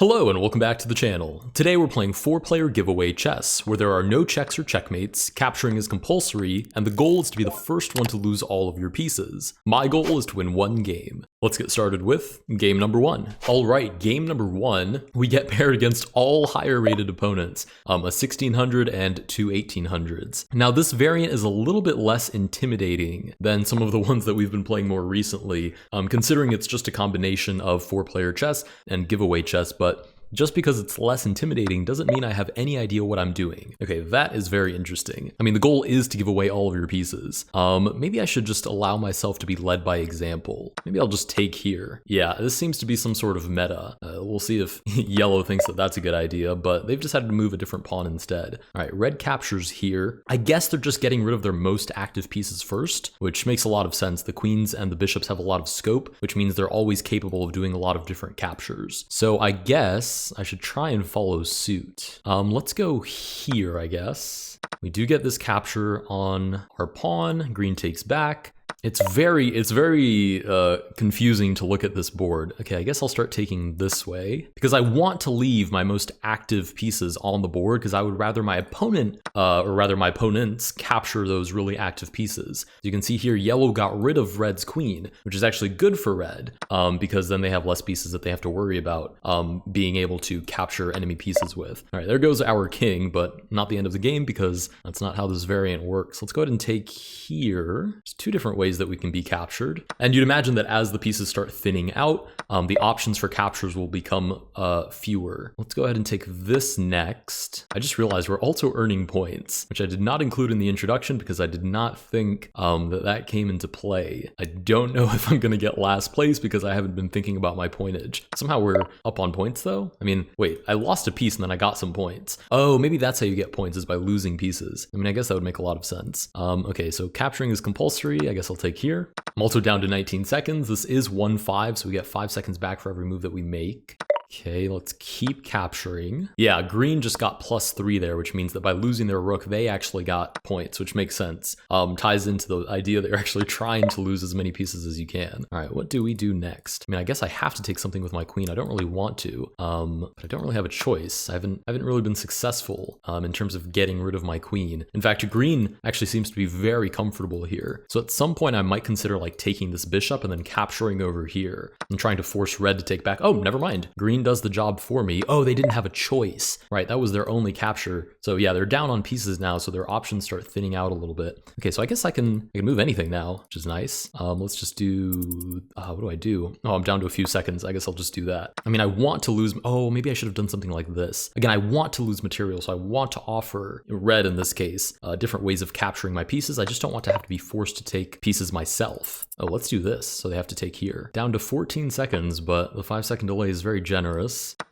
Hello and welcome back to the channel. Today we're playing 4-player giveaway chess, where there are no checks or checkmates, capturing is compulsory, and the goal is to be the first one to lose all of your pieces. My goal is to win one game. Let's get started with game number 1. Alright, game number 1, we get paired against all higher rated opponents, a 1600 and two 1800s. Now this variant is a little bit less intimidating than some of the ones that we've been playing more recently, considering it's just a combination of 4-player chess and giveaway chess, but just because it's less intimidating doesn't mean I have any idea what I'm doing. Okay, that is very interesting. I mean, the goal is to give away all of your pieces. Maybe I should just allow myself to be led by example. Maybe I'll just take here. Yeah, this seems to be some sort of meta. We'll see if yellow thinks that that's a good idea, but they've decided to move a different pawn instead. All right, red captures here. I guess they're just getting rid of their most active pieces first, which makes a lot of sense. The queens and the bishops have a lot of scope, which means they're always capable of doing a lot of different captures. So I guess I should try and follow suit. Let's go here, I guess. We do get this capture on our pawn. Green takes back. It's very confusing to look at this board. Okay, I guess I'll start taking this way because I want to leave my most active pieces on the board because I would rather my opponent, or rather my opponents, capture those really active pieces. You can see here, yellow got rid of red's queen, which is actually good for red because then they have less pieces that they have to worry about being able to capture enemy pieces with. All right, there goes our king, but not the end of the game because that's not how this variant works. Let's go ahead and take here. There's two different ways that we can be captured. And you'd imagine that as the pieces start thinning out, the options for captures will become fewer. Let's go ahead and take this next. I just realized we're also earning points, which I did not include in the introduction because I did not think that came into play. I don't know if I'm gonna get last place because I haven't been thinking about my pointage. Somehow we're up on points though. I mean, wait, I lost a piece and then I got some points. Oh, maybe that's how you get points, is by losing pieces. I mean, I guess that would make a lot of sense. Okay, so capturing is compulsory. I guess I'll take here. I'm also down to 19 seconds. This is 1-5, so we get 5 seconds back for every move that we make. Okay, let's keep capturing. Yeah, green just got +3 there, which means that by losing their rook, they actually got points, which makes sense. Ties into the idea that you're actually trying to lose as many pieces as you can. All right, what do we do next? I mean, I guess I have to take something with my queen. I don't really want to, but I don't really have a choice. I haven't really been successful in terms of getting rid of my queen. In fact, green actually seems to be very comfortable here. So at some point, I might consider like taking this bishop and then capturing over here and trying to force red to take back. Oh, never mind. Green does the job for me. Oh, they didn't have a choice. Right, that was their only capture. So yeah, they're down on pieces now, so their options start thinning out a little bit. Okay, so I guess I can move anything now, which is nice. Let's just do, what do I do? Oh, I'm down to a few seconds. I guess I'll just do that. I mean, I want to lose, oh, maybe I should have done something like this. Again, I want to lose material, so I want to offer red in this case, different ways of capturing my pieces. I just don't want to have to be forced to take pieces myself. Oh, let's do this. So they have to take here. Down to 14 seconds, but the 5-second delay is very generous.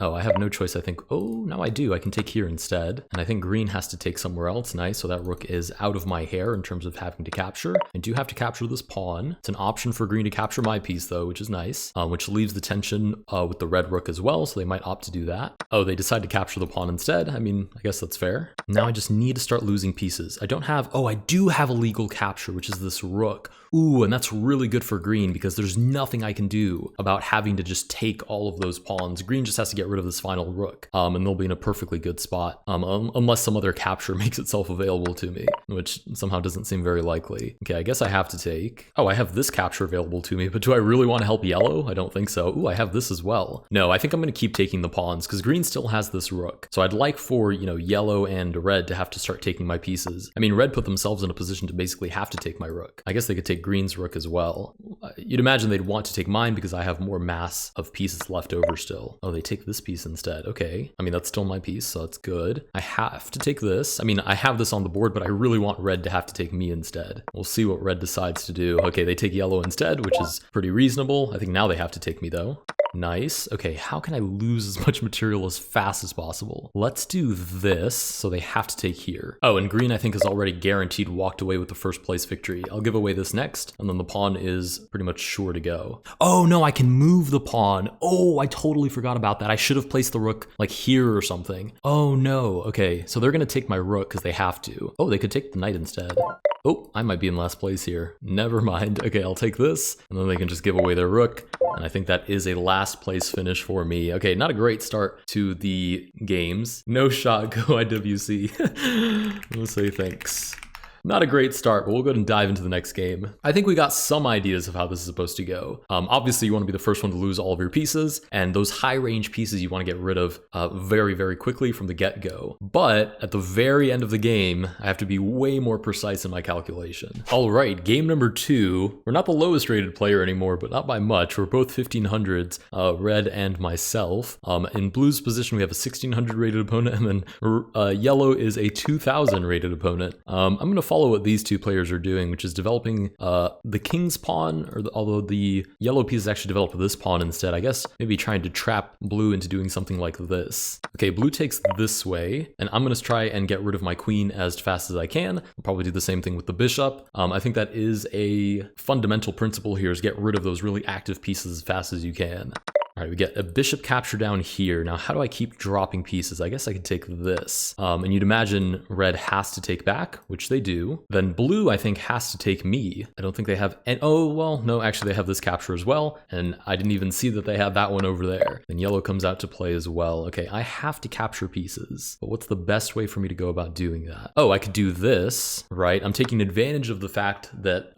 Oh, I have no choice, I think. Oh, no, I do. I can take here instead. And I think green has to take somewhere else. Nice. So that rook is out of my hair in terms of having to capture. I do have to capture this pawn. It's an option for green to capture my piece, though, which is nice, which leaves the tension with the red rook as well. So they might opt to do that. Oh, they decide to capture the pawn instead. I mean, I guess that's fair. Now I just need to start losing pieces. I don't have, oh, I do have a legal capture, which is this rook. Ooh, and that's really good for green because there's nothing I can do about having to just take all of those pawns. Green just has to get rid of this final rook, and they'll be in a perfectly good spot, unless some other capture makes itself available to me, which somehow doesn't seem very likely. Okay, I guess I have to take, oh, I have this capture available to me, but do I really want to help yellow? I don't think so. Ooh, I have this as well. No, I think I'm going to keep taking the pawns because green still has this rook. So I'd like for, yellow and red to have to start taking my pieces. I mean, red put themselves in a position to basically have to take my rook. I guess they could take green's rook as well. You'd imagine they'd want to take mine because I have more mass of pieces left over still. Oh, they take this piece instead. Okay. I mean, that's still my piece, so that's good. I have to take this. I mean, I have this on the board, but I really want red to have to take me instead. We'll see what red decides to do. Okay, they take yellow instead, which is pretty reasonable. I think now they have to take me though. Nice. Okay, how can I lose as much material as fast as possible? Let's do this, so they have to take here. Oh, and green I think is already guaranteed walked away with the first place victory. I'll give away this next, and then the pawn is pretty much sure to go. Oh no, I can move the pawn. Oh, I totally forgot about that. I should have placed the rook like here or something. Oh no, okay, so they're gonna take my rook because they have to. Oh, they could take the knight instead. Oh, I might be in last place here. Never mind. Okay, I'll take this, and then they can just give away their rook. And I think that is a last place finish for me. Okay, not a great start to the games. No shot, go IWC. We'll say thanks. Not a great start, but we'll go ahead and dive into the next game. I think we got some ideas of how this is supposed to go. Obviously, you want to be the first one to lose all of your pieces, and those high-range pieces you want to get rid of very, very quickly from the get-go. But at the very end of the game, I have to be way more precise in my calculation. All right, game number 2. We're not the lowest rated player anymore, but not by much. We're both 1500s, Red and myself. In Blue's position, we have a 1600 rated opponent, and then Yellow is a 2000 rated opponent. I'm going to follow what these two players are doing, which is developing the king's pawn, although the yellow piece actually developed this pawn instead. I guess maybe trying to trap blue into doing something like this. Okay, blue takes this way, and I'm going to try and get rid of my queen as fast as I can. I'll probably do the same thing with the bishop. I think that is a fundamental principle here, is get rid of those really active pieces as fast as you can. All right, we get a bishop capture down here. Now, how do I keep dropping pieces? I guess I could take this. And you'd imagine red has to take back, which they do. Then blue, I think, has to take me. I don't think they have any, oh, well, no, actually they have this capture as well. And I didn't even see that they had that one over there. And yellow comes out to play as well. Okay, I have to capture pieces. But what's the best way for me to go about doing that? Oh, I could do this, right? I'm taking advantage of the fact that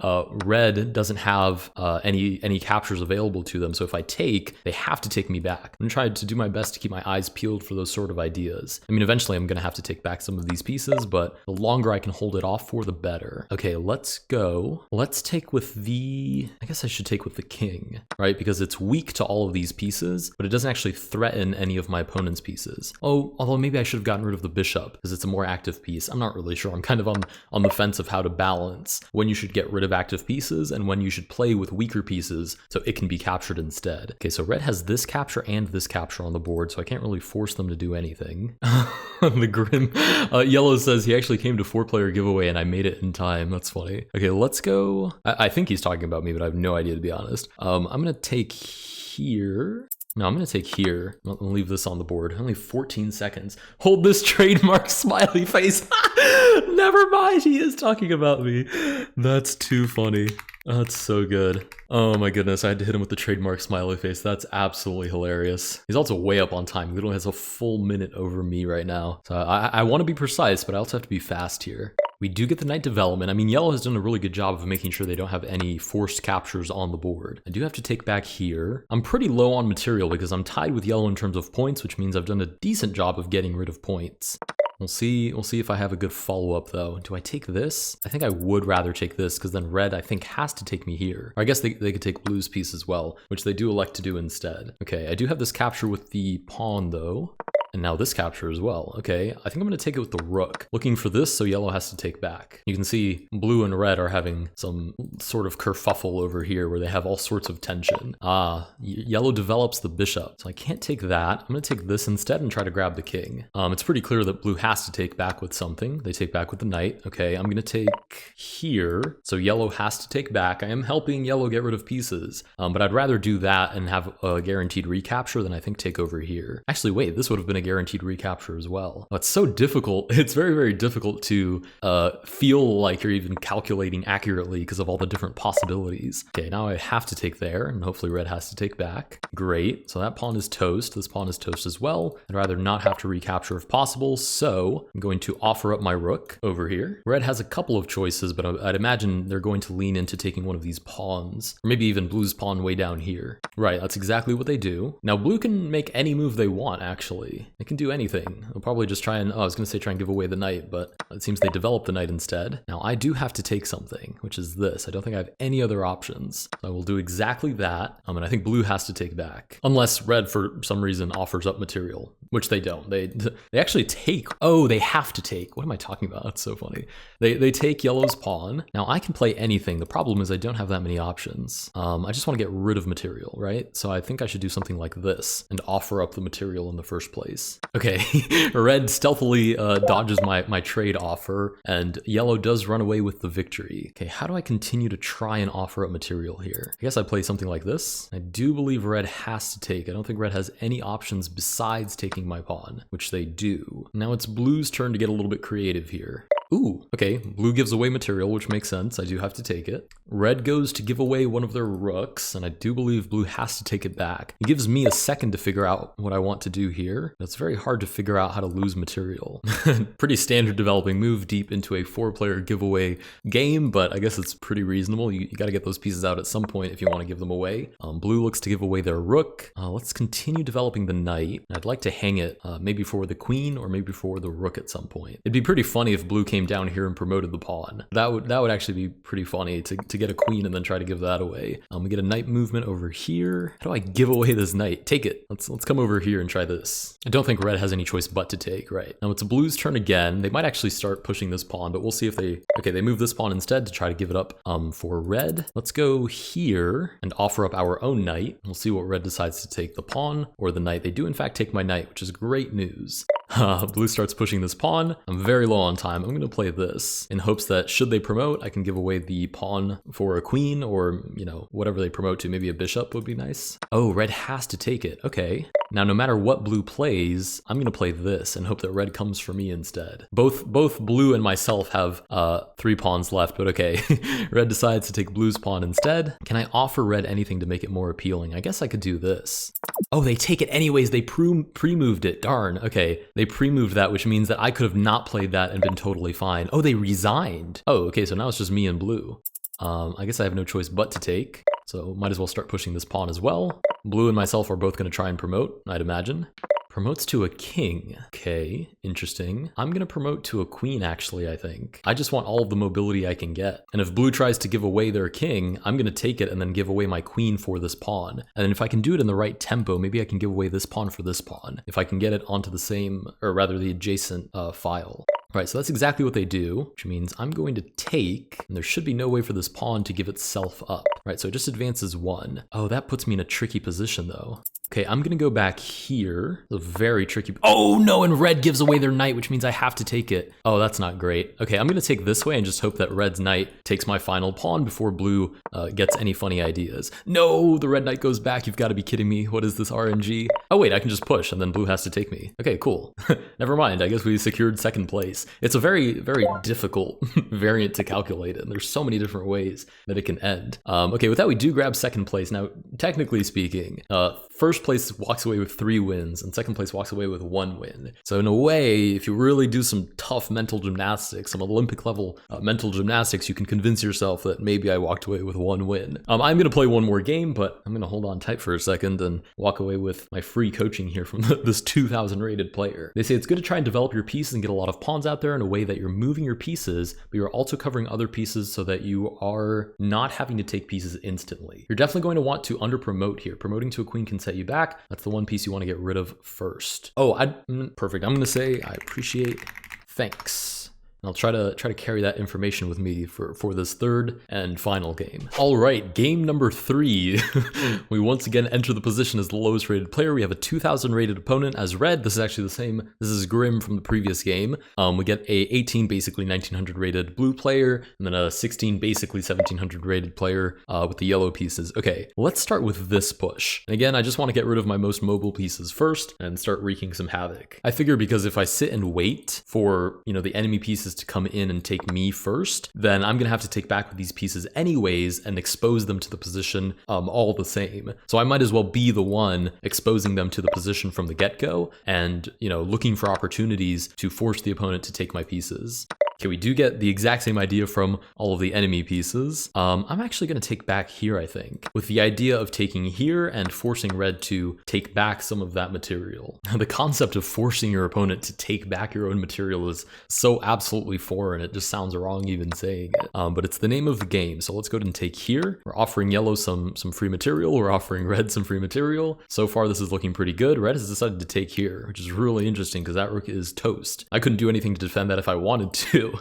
red doesn't have any captures available to them. So if I take, they have to take me back. I'm trying to do my best to keep my eyes peeled for those sort of ideas. I mean, eventually I'm going to have to take back some of these pieces, but the longer I can hold it off for, the better. Okay, let's go. Let's take with the, I guess I should take with the king, right? Because it's weak to all of these pieces, but it doesn't actually threaten any of my opponent's pieces. Oh, although maybe I should have gotten rid of the bishop because it's a more active piece. I'm not really sure. I'm kind of on the fence of how to balance when you should get rid of active pieces and when you should play with weaker pieces so it can be captured instead. Okay, so red has this capture and this capture on the board, so I can't really force them to do anything. The grim. Yellow says he actually came to 4-player giveaway and I made it in time. That's funny. Okay, let's go. I think he's talking about me, but I have no idea, to be honest. I'm gonna take here. No, I'm going to take here. I'm going to leave this on the board. Only 14 seconds. Hold this trademark smiley face. Never mind, he is talking about me. That's too funny. That's so good. Oh my goodness, I had to hit him with the trademark smiley face. That's absolutely hilarious. He's also way up on time. He literally has a full minute over me right now. So I want to be precise, but I also have to be fast here. We do get the knight development. I mean, yellow has done a really good job of making sure they don't have any forced captures on the board. I do have to take back here. I'm pretty low on material because I'm tied with yellow in terms of points, which means I've done a decent job of getting rid of points. We'll see if I have a good follow-up though. Do I take this? I think I would rather take this because then red, I think, has to take me here. Or I guess they could take blue's piece as well, which they do elect to do instead. Okay, I do have this capture with the pawn though. And now this capture as well. Okay, I think I'm gonna take it with the rook. Looking for this, so yellow has to take back. You can see blue and red are having some sort of kerfuffle over here where they have all sorts of tension. Yellow develops the bishop. So I can't take that. I'm gonna take this instead and try to grab the king. It's pretty clear that blue has to take back with something. They take back with the knight. Okay, I'm gonna take here. So yellow has to take back. I am helping yellow get rid of pieces, but I'd rather do that and have a guaranteed recapture than I think take over here. Actually, wait, this would have been a guaranteed recapture as well. It's so difficult. It's very, very difficult to feel like you're even calculating accurately because of all the different possibilities. Okay, now I have to take there, and hopefully red has to take back. Great, so that pawn is toast. This pawn is toast as well. I'd rather not have to recapture if possible, so I'm going to offer up my rook over here. Red has a couple of choices, but I'd imagine they're going to lean into taking one of these pawns, or maybe even blue's pawn way down here. Right, that's exactly what they do. Now blue can make any move they want, actually. They can do anything. They'll probably just try and, I was going to say try and give away the knight, but it seems they developed the knight instead. Now I do have to take something, which is this. I don't think I have any other options. So I will do exactly that. And I think blue has to take back. Unless red, for some reason, offers up material, which they don't. They actually take, oh, they have to take. What am I talking about? That's so funny. They take yellow's pawn. Now I can play anything. The problem is I don't have that many options. I just want to get rid of material, right? So I think I should do something like this and offer up the material in the first place. Okay, red stealthily dodges my trade offer, and yellow does run away with the victory. Okay, how do I continue to try and offer up material here? I guess I play something like this. I do believe red has to take. I don't think red has any options besides taking my pawn, which they do. Now it's blue's turn to get a little bit creative here. Ooh, okay, blue gives away material, which makes sense. I do have to take it. Red goes to give away one of their rooks, and I do believe blue has to take it back. It gives me a second to figure out what I want to do here. It's very hard to figure out how to lose material. Pretty standard developing move deep into a 4-player giveaway game, but I guess it's pretty reasonable. You got to get those pieces out at some point if you want to give them away. Blue looks to give away their rook. Let's continue developing the knight. I'd like to hang it maybe for the queen or maybe for the rook at some point. It'd be pretty funny if blue came down here and promoted the pawn. That would actually be pretty funny to get a queen and then try to give that away. We get a knight movement over here. How do I give away this knight? Take it. Let's come over here and try this. I don't think red has any choice but to take, right? Now it's blue's turn again. They might actually start pushing this pawn, but we'll see if they move this pawn instead to try to give it up for red. Let's go here and offer up our own knight. We'll see what red decides to take, the pawn or the knight. They do in fact take my knight, which is great news. Blue starts pushing this pawn. I'm very low on time. I'm going to play this in hopes that should they promote, I can give away the pawn for a queen or, you know, whatever they promote to. Maybe a bishop would be nice. Oh, red has to take it. Okay. Now, no matter what blue plays, I'm going to play this and hope that red comes for me instead. Both blue and myself have 3 pawns left, but okay. Red decides to take blue's pawn instead. Can I offer red anything to make it more appealing? I guess I could do this. Oh, they take it anyways. They pre-moved it. Darn. Okay. They pre-moved that, which means that I could have not played that and been totally fine. Oh, they resigned. Oh, okay. So now it's just me and blue. I guess I have no choice but to take. So might as well start pushing this pawn as well. Blue and myself are both going to try and promote, I'd imagine. Promotes to a king. Okay, interesting. I'm going to promote to a queen, actually, I think. I just want all of the mobility I can get. And if blue tries to give away their king, I'm going to take it and then give away my queen for this pawn. And then if I can do it in the right tempo, maybe I can give away this pawn for this pawn. If I can get it onto the same, or rather the adjacent file. Right, so that's exactly what they do, which means I'm going to take, and there should be no way for this pawn to give itself up. Right, so it just advances 1. Oh, that puts me in a tricky position though. Okay, I'm gonna go back here. It's a very tricky, oh no, and red gives away their knight, which means I have to take it. Oh, that's not great. Okay, I'm gonna take this way and just hope that red's knight takes my final pawn before blue gets any funny ideas. No, the red knight goes back, you've gotta be kidding me. What is this RNG? Oh wait, I can just push and then blue has to take me. Okay, cool. Never mind, I guess we secured second place. It's a very, very difficult variant to calculate, and there's so many different ways that it can end. Okay, with that, we do grab second place. Now, technically speaking, first place walks away with 3 wins, and second place walks away with 1 win. So in a way, if you really do some tough mental gymnastics, some Olympic level mental gymnastics, you can convince yourself that maybe I walked away with 1 win. I'm going to play one more game, but I'm going to hold on tight for a second and walk away with my free coaching here from this 2,000 rated player. They say it's good to try and develop your pieces and get a lot of pawns out there in a way that you're moving your pieces, but you're also covering other pieces so that you are not having to take pieces instantly. You're definitely going to want to under promote here. Promoting to a queen can set you back. That's the one piece you want to get rid of first. Oh, perfect. I'm going to say I appreciate, thanks. And I'll try to carry that information with me for this third and final game. All right, game number 3. We once again enter the position as the lowest rated player. We have a 2,000 rated opponent as red. This is actually the same. This is Grim from the previous game. We get a 18, basically 1,900 rated blue player, and then a 16, basically 1,700 rated player with the yellow pieces. Okay, let's start with this push. And again, I just want to get rid of my most mobile pieces first and start wreaking some havoc. I figure because if I sit and wait for, you know, the enemy pieces to come in and take me first, then I'm gonna have to take back with these pieces anyways and expose them to the position all the same. So I might as well be the one exposing them to the position from the get-go and, you know, looking for opportunities to force the opponent to take my pieces. Okay, we do get the exact same idea from all of the enemy pieces. I'm actually going to take back here, I think, with the idea of taking here and forcing red to take back some of that material. The concept of forcing your opponent to take back your own material is so absolutely foreign, it just sounds wrong even saying it. But it's the name of the game, so let's go ahead and take here. We're offering yellow some free material, we're offering red some free material. So far this is looking pretty good. Red has decided to take here, which is really interesting because that rook is toast. I couldn't do anything to defend that if I wanted to.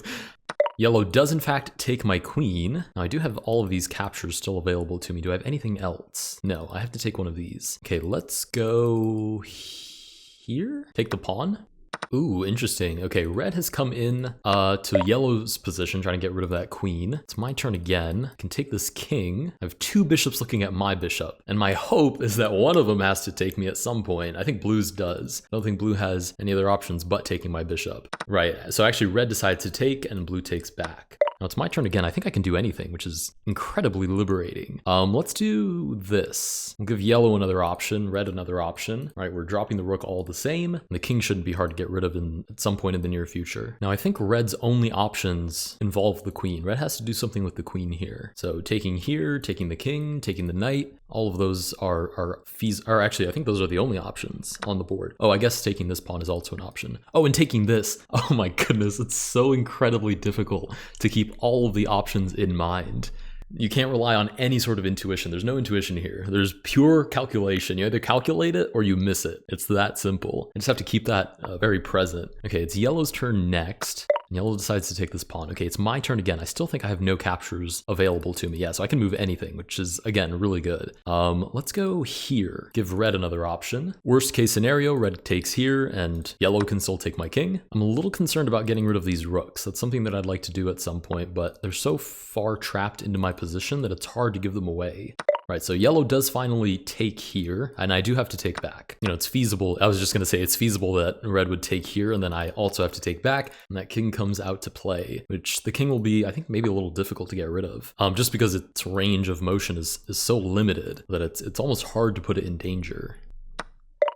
Yellow does in fact take my queen. Now I do have all of these captures still available to me. Do I have anything else? No, I have to take one of these. Okay, let's go here. Take the pawn. Ooh, interesting. Okay, red has come in to yellow's position, trying to get rid of that queen. It's my turn again. I can take this king. I have 2 bishops looking at my bishop, and my hope is that one of them has to take me at some point. I think blue's does. I don't think blue has any other options but taking my bishop. Right, so actually red decides to take and blue takes back. Now it's my turn again. I think I can do anything, which is incredibly liberating. Let's do this. We'll give yellow another option, red another option. All right, we're dropping the rook all the same. And the king shouldn't be hard to get rid of at some point in the near future. Now I think red's only options involve the queen. Red has to do something with the queen here. So taking here, taking the king, taking the knight. All of those are actually, I think those are the only options on the board. Oh, I guess taking this pawn is also an option. Oh, and taking this. Oh my goodness, it's so incredibly difficult to keep all of the options in mind. You can't rely on any sort of intuition. There's no intuition here. There's pure calculation. You either calculate it or you miss it. It's that simple. I just have to keep that very present. Okay, it's yellow's turn next. Yellow decides to take this pawn. Okay, it's my turn again. I still think I have no captures available to me. Yeah, so I can move anything, which is, again, really good. Let's go here. Give red another option. Worst case scenario, red takes here, and yellow can still take my king. I'm a little concerned about getting rid of these rooks. That's something that I'd like to do at some point, but they're so far trapped into my position that it's hard to give them away. Right, so yellow does finally take here, and I do have to take back. You know, it's feasible. I was just going to say it's feasible that red would take here, and then I also have to take back, and that king comes out to play, which the king will be, I think, maybe a little difficult to get rid of, just because its range of motion is so limited that it's almost hard to put it in danger.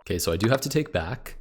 Okay, so I do have to take back.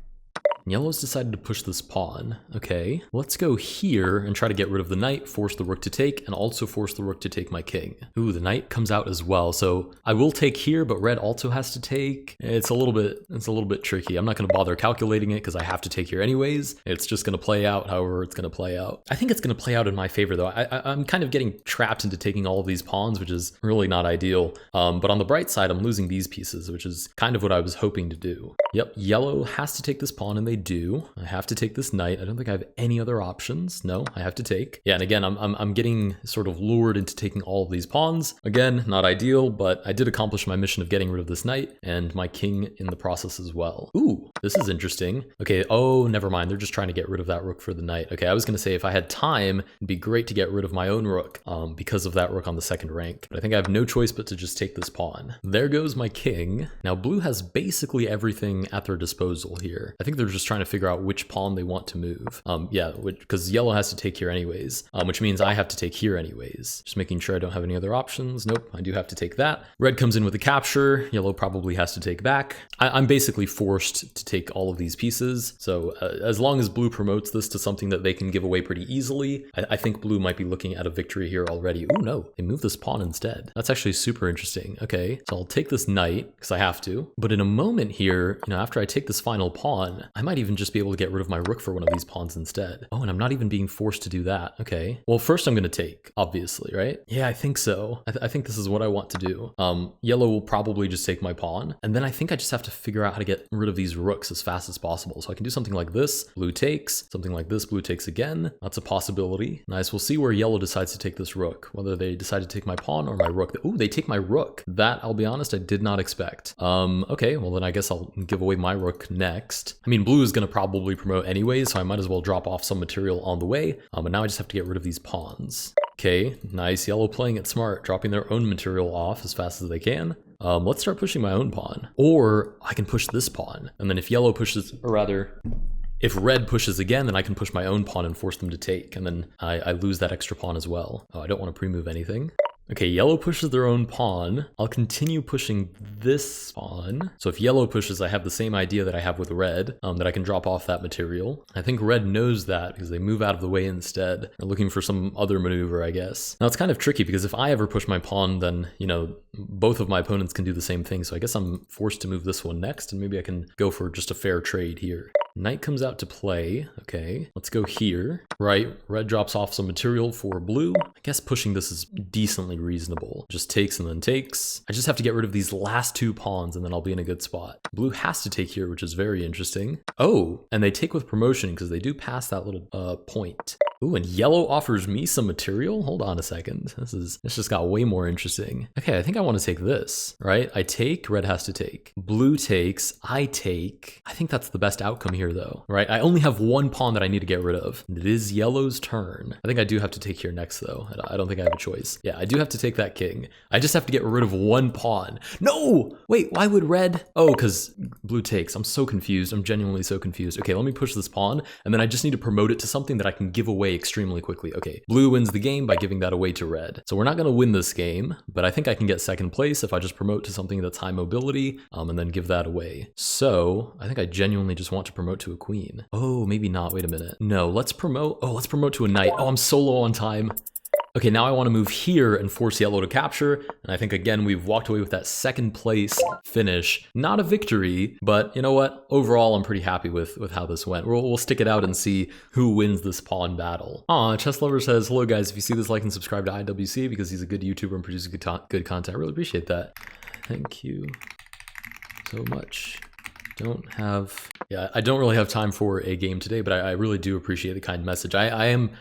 Yellow's decided to push this pawn. Okay, let's go here and try to get rid of the knight, force the rook to take, and also force the rook to take my king. Ooh, the knight comes out as well. So I will take here, but red also has to take. It's a little bit tricky. I'm not going to bother calculating it because I have to take here anyways. It's just going to play out however it's going to play out. I think it's going to play out in my favor though. I'm kind of getting trapped into taking all of these pawns, which is really not ideal. But on the bright side, I'm losing these pieces, which is kind of what I was hoping to do. Yep, yellow has to take this pawn, and they do. I have to take this knight. I don't think I have any other options. No, I have to take. Yeah, and again, I'm getting sort of lured into taking all of these pawns. Again, not ideal, but I did accomplish my mission of getting rid of this knight and my king in the process as well. Ooh, this is interesting. Okay, oh, never mind. They're just trying to get rid of that rook for the knight. Okay, I was going to say if I had time, it'd be great to get rid of my own rook because of that rook on the second rank. But I think I have no choice but to just take this pawn. There goes my king. Now, blue has basically everything at their disposal here. I think they're just trying to figure out which pawn they want to move. Yeah, because yellow has to take here anyways, which means I have to take here anyways. Just making sure I don't have any other options. Nope, I do have to take that. Red comes in with a capture. Yellow probably has to take back. I'm basically forced to take all of these pieces. So as long as blue promotes this to something that they can give away pretty easily, I think blue might be looking at a victory here already. Oh no, they move this pawn instead. That's actually super interesting. Okay, so I'll take this knight because I have to. But in a moment here, you know, after I take this final pawn, I might even just be able to get rid of my rook for one of these pawns instead. Oh, and I'm not even being forced to do that. Okay. Well, first I'm going to take, obviously, right? Yeah, I think so. I think this is what I want to do. Yellow will probably just take my pawn. And then I think I just have to figure out how to get rid of these rooks as fast as possible. So I can do something like this. Blue takes. Something like this. Blue takes again. That's a possibility. Nice. We'll see where yellow decides to take this rook. Whether they decide to take my pawn or my rook. Ooh, they take my rook. That, I'll be honest, I did not expect. Okay, well then I guess I'll give away my rook next. I mean, blue is going to probably promote anyways, so I might as well drop off some material on the way. But now I just have to get rid of these pawns. Okay, nice. Yellow playing it smart, dropping their own material off as fast as they can. Let's start pushing my own pawn. Or I can push this pawn. And then if yellow pushes, or rather, if red pushes again, then I can push my own pawn and force them to take. And then I lose that extra pawn as well. Oh, I don't want to pre-move anything. Okay, yellow pushes their own pawn. I'll continue pushing this pawn. So if yellow pushes, I have the same idea that I have with red, that I can drop off that material. I think red knows that because they move out of the way instead. They're looking for some other maneuver, I guess. Now it's kind of tricky because if I ever push my pawn, then, you know, both of my opponents can do the same thing. So I guess I'm forced to move this one next, and maybe I can go for just a fair trade here. Knight comes out to play. Okay, let's go here. Right, red drops off some material for blue. I guess pushing this is decently reasonable. Just takes and then takes. I just have to get rid of these last two pawns and then I'll be in a good spot. Blue has to take here, which is very interesting. Oh, and they take with promotion because they do pass that little point. Ooh, and yellow offers me some material? Hold on a second. This just got way more interesting. Okay, I think I want to take this, right? I take, red has to take. Blue takes, I take. I think that's the best outcome here though, right? I only have one pawn that I need to get rid of. It is yellow's turn. I think I do have to take here next though. I don't think I have a choice. Yeah, I do have to take that king. I just have to get rid of one pawn. No! Wait, why would red? Oh, because blue takes. I'm so confused. I'm genuinely so confused. Okay, let me push this pawn, and then I just need to promote it to something that I can give away extremely quickly. Okay, blue wins the game by giving that away to red. So we're not gonna win this game, but I think I can get second place if I just promote to something that's high mobility, and then give that away. So I think I genuinely just want to promote to a queen. Oh, maybe not. Wait a minute. No, let's promote. Oh, let's promote to a knight. Oh, I'm so low on time. Okay, now I want to move here and force yellow to capture, and I think again we've walked away with that second place finish. Not a victory, but you know what? Overall, I'm pretty happy with how this went. We'll stick it out and see who wins this pawn battle. Aw, Chess Lover says, hello guys, if you see this, like and subscribe to IWC because he's a good YouTuber and produces good content. I really appreciate that. Thank you so much. I don't really have time for a game today, but I really do appreciate the kind message. I am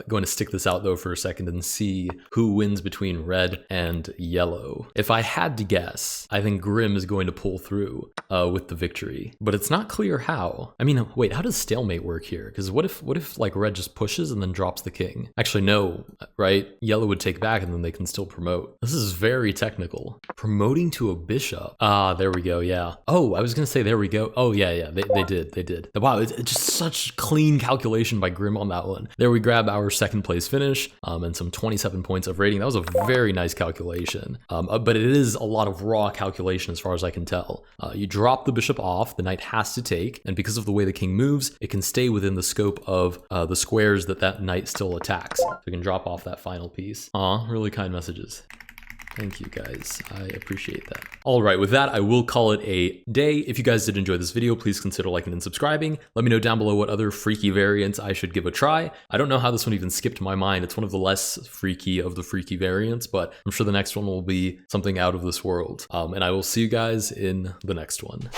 going to stick this out though for a second and see who wins between red and yellow. If I had to guess, I think Grim is going to pull through with the victory, but it's not clear how. I mean, wait, how does stalemate work here? Because what if like red just pushes and then drops the king? Actually, no, right? Yellow would take back and then they can still promote. This is very technical. Promoting to a bishop. Ah, there we go, yeah. Oh, I was gonna say there we go. Oh yeah, they did. Wow, it's just such clean calculation by Grim on that one. There we grab our second place finish and some 27 points of rating. That was a very nice calculation, but it is a lot of raw calculation as far as I can tell. You drop the bishop off, the knight has to take, and because of the way the king moves, it can stay within the scope of the squares that knight still attacks. So you can drop off that final piece. Aw, really kind messages. Thank you guys, I appreciate that. All right, with that, I will call it a day. If you guys did enjoy this video, please consider liking and subscribing. Let me know down below what other freaky variants I should give a try. I don't know how this one even skipped my mind. It's one of the less freaky of the freaky variants, but I'm sure the next one will be something out of this world. And I will see you guys in the next one.